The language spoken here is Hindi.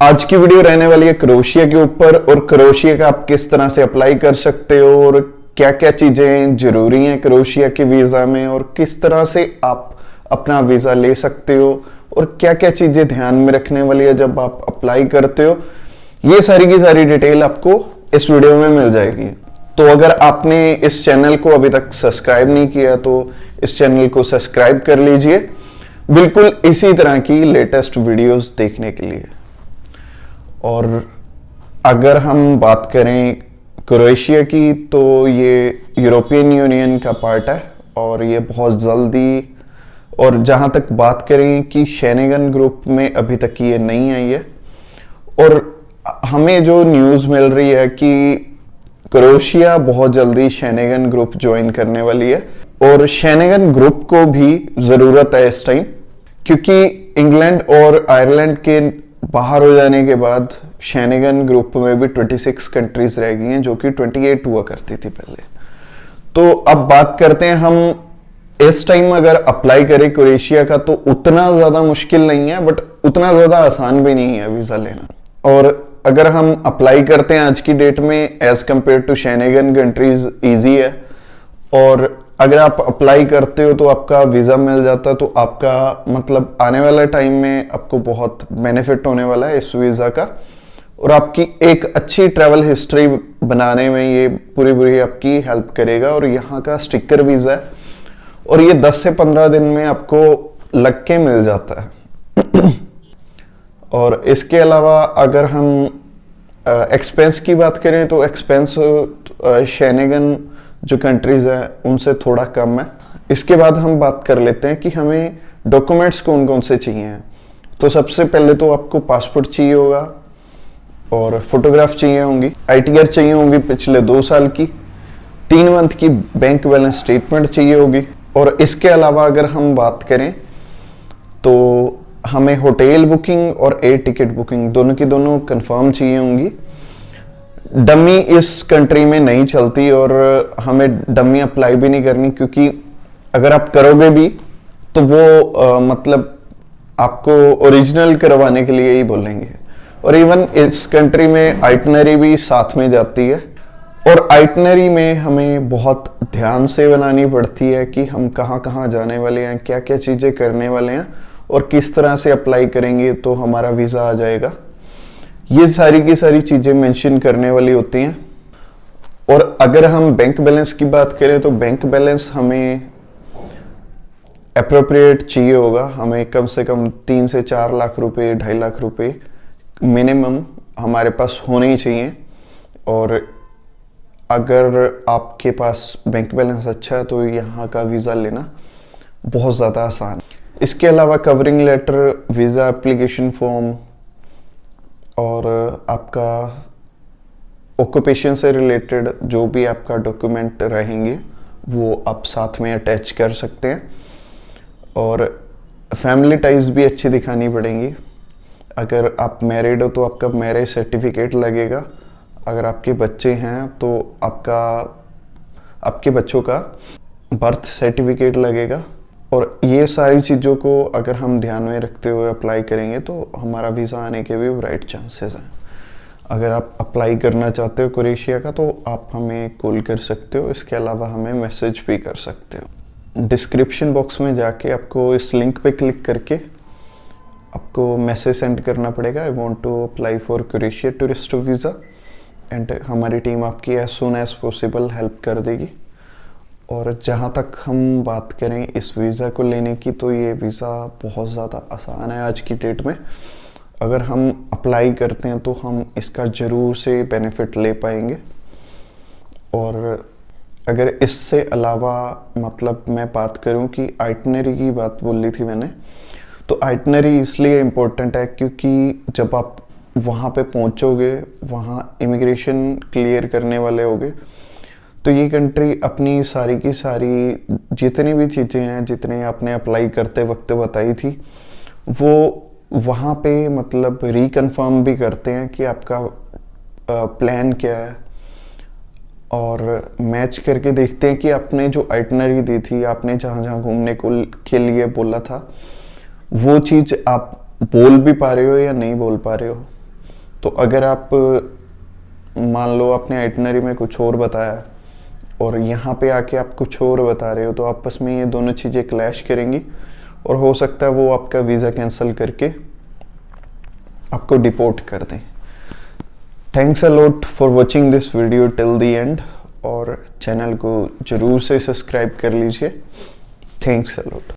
आज की वीडियो रहने वाली है क्रोएशिया के ऊपर और क्रोएशिया का आप किस तरह से अप्लाई कर सकते हो और क्या क्या चीजें जरूरी हैं क्रोएशिया के वीजा में और किस तरह से आप अपना वीजा ले सकते हो और क्या क्या चीजें ध्यान में रखने वाली है जब आप अप्लाई करते हो। ये सारी की सारी डिटेल आपको इस वीडियो में मिल जाएगी। तो अगर आपने इस चैनल को अभी तक सब्सक्राइब नहीं किया तो इस चैनल को सब्सक्राइब कर लीजिए, बिल्कुल इसी तरह की लेटेस्ट वीडियोस देखने के लिए। और अगर हम बात करें क्रोएशिया की तो ये यूरोपियन यूनियन का पार्ट है और ये बहुत जल्दी, और जहां तक बात करें कि शेंगेन ग्रुप में अभी तक ये नहीं आई है और हमें जो न्यूज़ मिल रही है कि क्रोएशिया बहुत जल्दी शेंगेन ग्रुप ज्वाइन करने वाली है और शेंगेन ग्रुप को भी ज़रूरत है इस टाइम, क्योंकि इंग्लैंड और आयरलैंड के बाहर हो जाने के बाद शेंगेन ग्रुप में भी 26 कंट्रीज रह गई हैं जो कि 28 हुआ करती थी पहले। तो अब बात करते हैं हम इस टाइम अगर अप्लाई करें क्रोएशिया का तो उतना ज़्यादा मुश्किल नहीं है, बट उतना ज़्यादा आसान भी नहीं है वीज़ा लेना। और अगर हम अप्लाई करते हैं आज की डेट में as compare to Schengen countries easy है, और अगर आप अप्लाई करते हो तो आपका वीज़ा मिल जाता है, तो आपका मतलब आने वाला टाइम में आपको बहुत बेनिफिट होने वाला है इस वीज़ा का, और आपकी एक अच्छी ट्रैवल हिस्ट्री बनाने में ये पूरी आपकी हेल्प करेगा। और यहाँ का स्टिकर वीज़ा है और ये 10 से 15 दिन में आपको लग के मिल जाता है। और इसके अलावा अगर हम एक्सपेंस की बात करें तो एक्सपेंस शेंगेन जो कंट्रीज हैं उनसे थोड़ा कम है। इसके बाद हम बात कर लेते हैं कि हमें डॉक्यूमेंट्स कौन कौन से चाहिए हैं। तो सबसे पहले तो आपको पासपोर्ट चाहिए होगा और फोटोग्राफ चाहिए होंगी, ITR चाहिए होंगी पिछले 2 साल की, 3 मंथ की बैंक बैलेंस स्टेटमेंट चाहिए होगी। और इसके अलावा अगर हम बात करें तो हमें होटल बुकिंग और एयर टिकट बुकिंग दोनों की दोनों कंफर्म चाहिए होंगी। डमी इस कंट्री में नहीं चलती और हमें डमी अप्लाई भी नहीं करनी, क्योंकि अगर आप करोगे भी तो वो मतलब आपको ओरिजिनल करवाने के लिए ही बोलेंगे। और इवन इस कंट्री में आइटनरी भी साथ में जाती है, और आइटनरी में हमें बहुत ध्यान से बनानी पड़ती है कि हम कहाँ कहाँ जाने वाले हैं, क्या क्या चीज़ें करने वाले हैं और किस तरह से अप्लाई करेंगे तो हमारा वीज़ा आ जाएगा। ये सारी की सारी चीज़ें मेंशन करने वाली होती हैं। और अगर हम बैंक बैलेंस की बात करें तो बैंक बैलेंस हमें अप्रोप्रिएट चाहिए होगा। हमें कम से कम 3 से 4 लाख रुपए, 2.5 लाख रुपए मिनिमम हमारे पास होने ही चाहिए। और अगर आपके पास बैंक बैलेंस अच्छा है तो यहाँ का वीज़ा लेना बहुत ज़्यादा आसान है। इसके अलावा covering letter, visa application form और आपका ऑक्यूपेशन से रिलेटेड जो भी आपका डॉक्यूमेंट रहेंगे वो आप साथ में अटैच कर सकते हैं। और फैमिली टाइज भी अच्छी दिखानी पड़ेंगी। अगर आप मैरिड हो तो आपका मैरिज सर्टिफिकेट लगेगा, अगर आपके बच्चे हैं तो आपके बच्चों का बर्थ सर्टिफिकेट लगेगा। और ये सारी चीज़ों को अगर हम ध्यान में रखते हुए अप्लाई करेंगे तो हमारा वीज़ा आने के भी ब्राइट चांसेस हैं। अगर आप अप्लाई करना चाहते हो क्रोएशिया का तो आप हमें कॉल कर सकते हो, इसके अलावा हमें मैसेज भी कर सकते हो। डिस्क्रिप्शन बॉक्स में जाके आपको इस लिंक पे क्लिक करके आपको मैसेज सेंड करना पड़ेगा, I want to apply for Croatia tourist visa, and हमारी टीम आपकी as soon as possible help कर देगी। और जहाँ तक हम बात करें इस वीज़ा को लेने की तो ये वीज़ा बहुत ज़्यादा आसान है आज की डेट में। अगर हम अप्लाई करते हैं तो हम इसका ज़रूर से बेनिफिट ले पाएंगे। और अगर इससे अलावा मतलब मैं बात करूं कि आइटनरी की बात बोल ली थी मैंने, तो आइटनरी इसलिए इम्पोर्टेंट है क्योंकि जब आप वहाँ पे पहुँचोगे, वहाँ इमिग्रेशन क्लियर करने वाले होगे, तो ये कंट्री अपनी सारी की सारी जितनी भी चीज़ें हैं, जितने आपने अप्लाई करते वक्त बताई थी, वो वहाँ पे मतलब रिकन्फर्म भी करते हैं कि आपका प्लान क्या है, और मैच करके देखते हैं कि आपने जो आइटनरी दी थी, आपने जहाँ जहाँ घूमने को के लिए बोला था, वो चीज़ आप बोल भी पा रहे हो या नहीं बोल पा रहे हो। तो अगर आप मान लो आपने आइटनरी में कुछ और बताया और यहाँ पे आके आप कुछ और बता रहे हो, तो आपस में ये दोनों चीज़ें क्लैश करेंगी और हो सकता है वो आपका वीज़ा कैंसिल करके आपको डिपोर्ट कर दें। Thanks a lot for watching this video till the end, और चैनल को ज़रूर से सब्सक्राइब कर लीजिए। Thanks a lot.